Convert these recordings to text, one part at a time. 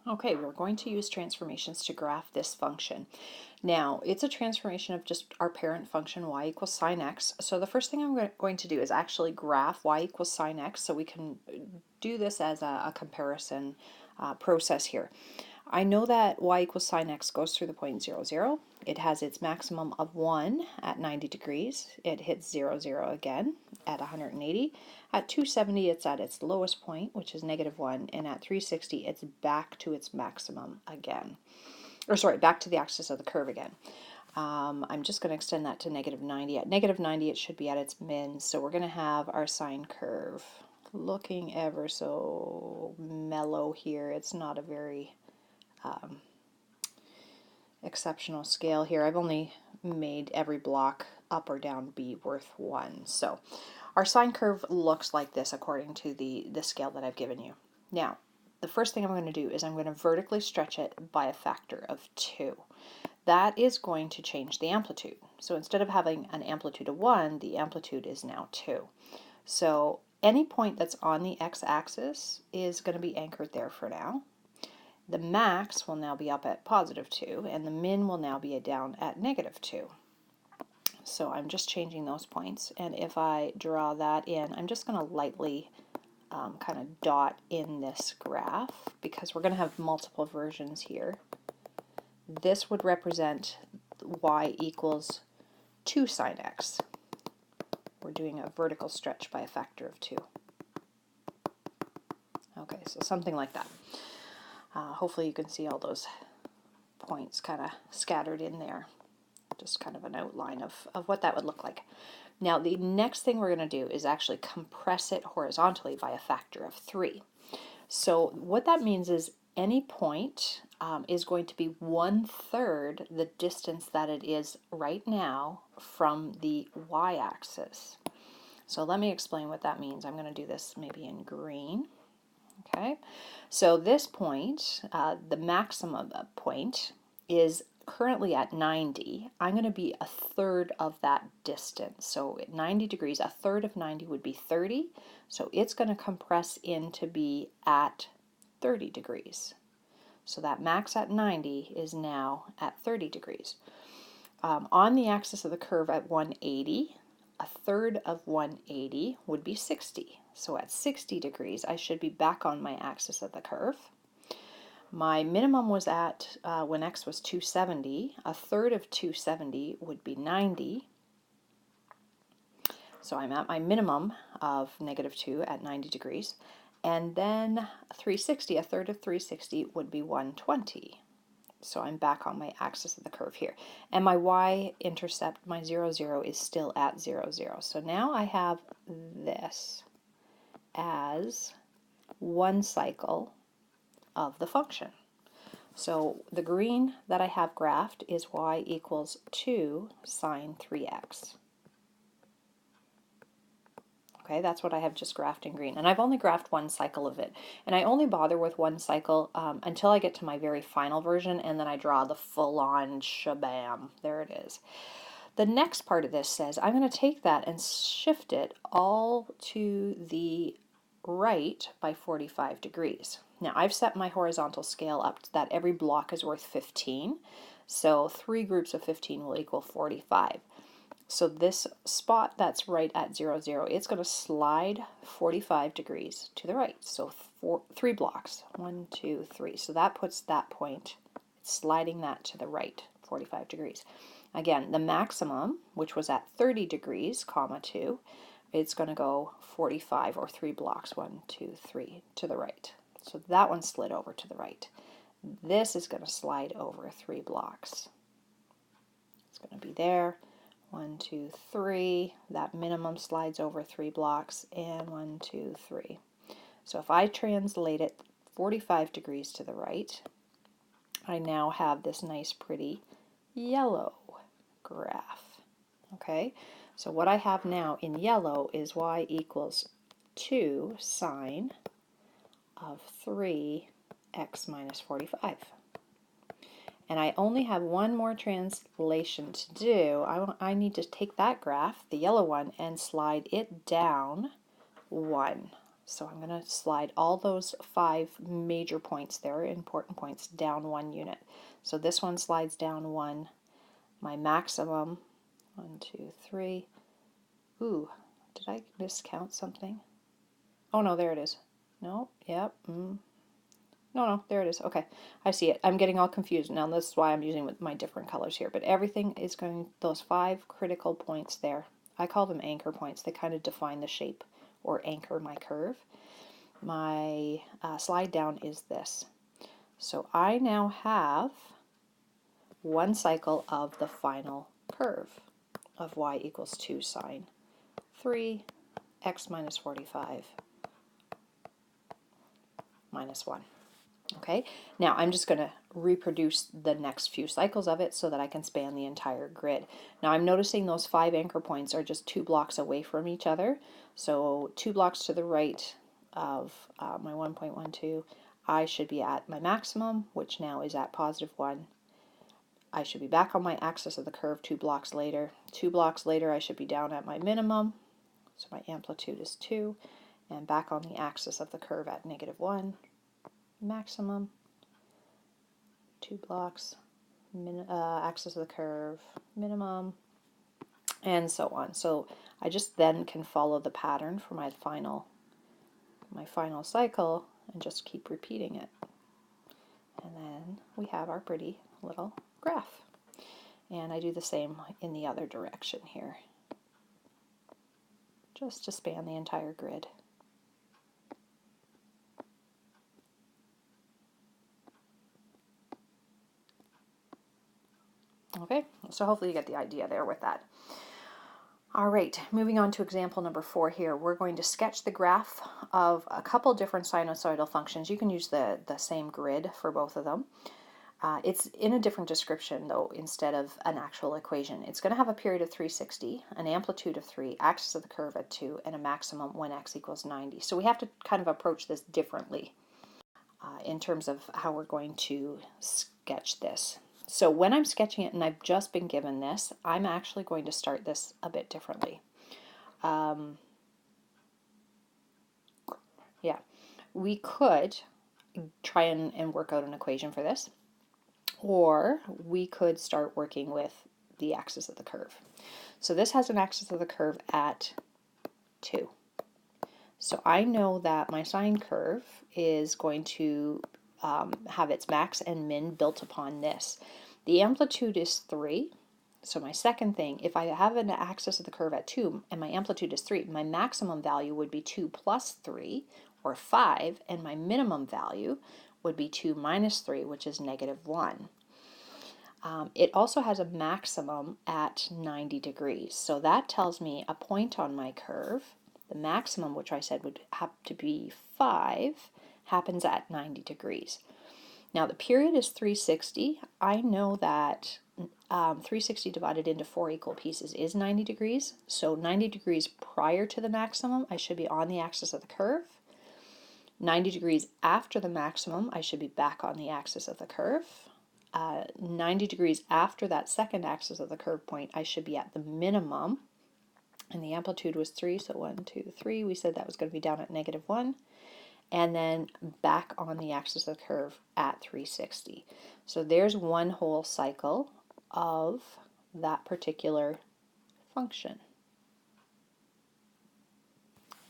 Okay, we're going to use transformations to graph this function. Now, it's a transformation of just our parent function y equals sine x. So the first thing I'm going to do is actually graph y equals sine x so we can do this as a comparison process here. I know that y equals sine x goes through the point 0, 0. It has its maximum of 1 at 90 degrees. It hits 0, 0 again at 180. At 270, it's at its lowest point, which is negative 1. And at 360, it's back to its maximum again. Or sorry, back to the axis of the curve again. I'm just going to extend that to negative 90. At negative 90, it should be at its min. So we're going to have our sine curve looking ever so mellow here. It's not a very exceptional scale here. I've only made every block up or down be worth 1. So our sine curve looks like this according to the scale that I've given you. Now, the first thing I'm going to do is I'm going to vertically stretch it by a factor of 2. That is going to change the amplitude. So instead of having an amplitude of 1, the amplitude is now 2. So any point that's on the x-axis is going to be anchored there for now. The max will now be up at positive 2, and the min will now be down at negative 2. So I'm just changing those points, and if I draw that in, I'm just going to lightly kind of dot in this graph because we're going to have multiple versions here. This would represent y equals 2 sine x. We're doing a vertical stretch by a factor of 2. Okay, so something like that. Hopefully you can see all those points kind of scattered in there. Just kind of an outline of what that would look like. Now the next thing we're going to do is actually compress it horizontally by a factor of 3. So what that means is any point is going to be 1/3 the distance that it is right now from the y-axis. So let me explain what that means. I'm going to do this maybe in green. Okay, so this point, the maximum point, is currently at 90. I'm going to be 1/3 of that distance. So at 90 degrees, 1/3 of 90 would be 30. So it's going to compress in to be at 30 degrees. So that max at 90 is now at 30 degrees. On the axis of the curve at 180, 1/3 of 180 would be 60. So at 60 degrees, I should be back on my axis of the curve. My minimum was at, when x was 270, 1/3 of 270 would be 90. So I'm at my minimum of negative 2 at 90 degrees. And then 360, 1/3 of 360 would be 120. So I'm back on my axis of the curve here. And my y-intercept, my 0, 0, is still at 0, 0. So now I have this as one cycle of the function. So the green that I have graphed is y equals 2 sine 3x. Okay, that's what I have just graphed in green. And I've only graphed one cycle of it. And I only bother with one cycle until I get to my very final version, and then I draw the full-on shabam. There it is. The next part of this says I'm going to take that and shift it all to the right by 45 degrees. Now I've set my horizontal scale up to that every block is worth 15. So 3 groups of 15 will equal 45. So this spot that's right at 0, 0, it's going to slide 45 degrees to the right. So 3 blocks, 1, 2, 3. So that puts that point, it's sliding that to the right, 45 degrees. Again, the maximum, which was at 30 degrees, comma 2, it's going to go 45 or 3 blocks, 1, 2, 3, to the right. So that one slid over to the right. This is going to slide over 3 blocks. It's going to be there. 1, 2, 3. That minimum slides over 3 blocks, and 1, 2, 3. So if I translate it 45 degrees to the right, I now have this nice pretty yellow graph. Okay, so what I have now in yellow is y equals 2 sine of 3x minus 45. And I only have one more translation to do. I need to take that graph, the yellow one, and slide it down 1. So I'm going to slide all those 5 major points there, important points, down 1 unit. So this one slides down 1. My maximum, 1, 2, 3. Ooh, did I miscount something? Oh no, there it is. No, yep. No, there it is. Okay, I see it. I'm getting all confused now. This is why I'm using my different colors here. But everything is going, those 5 critical points there. I call them anchor points. They kind of define the shape or anchor my curve. My slide down is this. So I now have 1 cycle of the final curve of y equals 2 sine 3 x minus 45 minus 1. Okay, now I'm just going to reproduce the next few cycles of it so that I can span the entire grid. Now I'm noticing those 5 anchor points are just 2 blocks away from each other. So 2 blocks to the right of my 1.12, I should be at my maximum, which now is at positive 1. I should be back on my axis of the curve 2 blocks later. 2 blocks later I should be down at my minimum, so my amplitude is 2, and back on the axis of the curve at negative 1. Maximum, 2 blocks, axis of the curve, minimum, and so on. So I just then can follow the pattern for my final cycle and just keep repeating it. And then we have our pretty little graph. And I do the same in the other direction here, just to span the entire grid. Okay, so hopefully you get the idea there with that. All right, moving on to example number 4 here. We're going to sketch the graph of a couple different sinusoidal functions. You can use the same grid for both of them. It's in a different description though, instead of an actual equation. It's going to have a period of 360, an amplitude of 3, axis of the curve at 2, and a maximum when x equals 90. So we have to kind of approach this differently in terms of how we're going to sketch this. So when I'm sketching it and I've just been given this, I'm actually going to start this a bit differently. Yeah, we could try and work out an equation for this, or we could start working with the axis of the curve. So this has an axis of the curve at 2. So I know that my sine curve is going to have its max and min built upon this. The amplitude is 3. So my second thing, if I have an axis of the curve at 2 and my amplitude is 3, my maximum value would be 2 plus 3, or 5, and my minimum value would be 2 minus 3, which is negative 1. It also has a maximum at 90 degrees. So that tells me a point on my curve, the maximum, which I said would have to be 5, happens at 90 degrees. Now the period is 360. I know that 360 divided into 4 equal pieces is 90 degrees. So 90 degrees prior to the maximum, I should be on the axis of the curve. 90 degrees after the maximum, I should be back on the axis of the curve. 90 degrees after that second axis of the curve point, I should be at the minimum. And the amplitude was 3, so 1, 2, 3. We said that was going to be down at negative 1. And then back on the axis of the curve at 360. So there's one whole cycle of that particular function.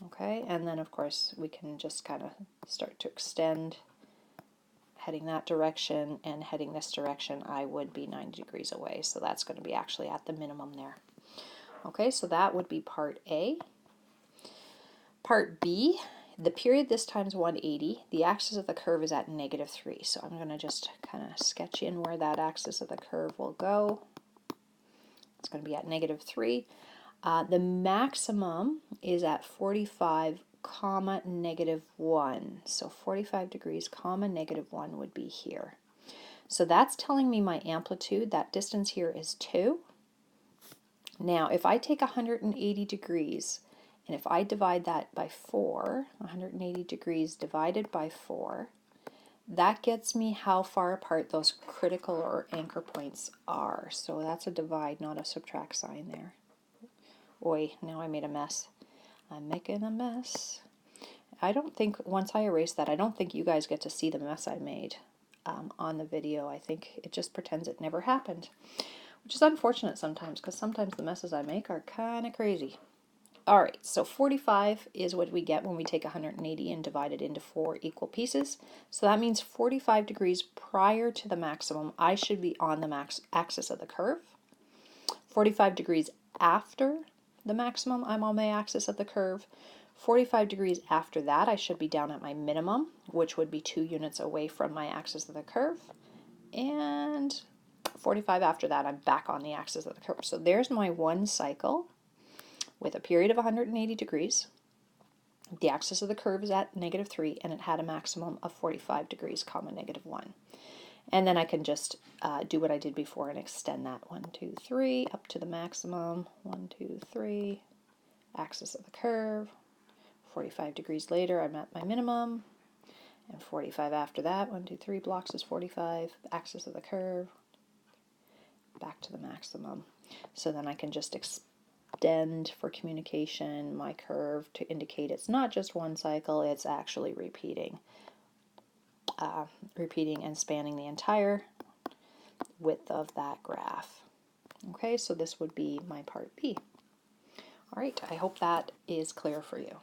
Okay, and then of course we can just kind of start to extend, heading that direction and heading this direction. I would be 90 degrees away, so that's going to be actually at the minimum there. Okay, so that would be part A. Part B, the period this time is 180. The axis of the curve is at negative 3. So I'm going to just kind of sketch in where that axis of the curve will go. It's going to be at negative 3. The maximum is at 45, comma, negative 1. So 45 degrees, comma, negative 1 would be here. So that's telling me my amplitude. That distance here is 2. Now, if I take 180 degrees, and if I divide that by 4, 180 degrees divided by 4, that gets me how far apart those critical or anchor points are. So that's a divide, not a subtract sign there. Oi, now I made a mess. I'm making a mess. I don't think, once I erase that, I don't think you guys get to see the mess I made on the video. I think it just pretends it never happened, which is unfortunate sometimes, because sometimes the messes I make are kind of crazy. All right, so 45 is what we get when we take 180 and divide it into 4 equal pieces. So that means 45 degrees prior to the maximum, I should be on the axis of the curve. 45 degrees after the maximum, I'm on my axis of the curve. 45 degrees after that, I should be down at my minimum, which would be 2 units away from my axis of the curve. And 45 after that, I'm back on the axis of the curve. So there's my one cycle with a period of 180 degrees. The axis of the curve is at -3, and it had a maximum of 45 degrees, comma, -1. And then I can just do what I did before and extend that 1, 2, 3 up to the maximum. 1, 2, 3, axis of the curve. 45 degrees later, I'm at my minimum. And 45 after that, 1, 2, 3 blocks is 45, axis of the curve, back to the maximum. So then I can just extend for communication my curve to indicate it's not just one cycle, it's actually repeating and spanning the entire width of that graph. Okay, so this would be my part B. All right, I hope that is clear for you.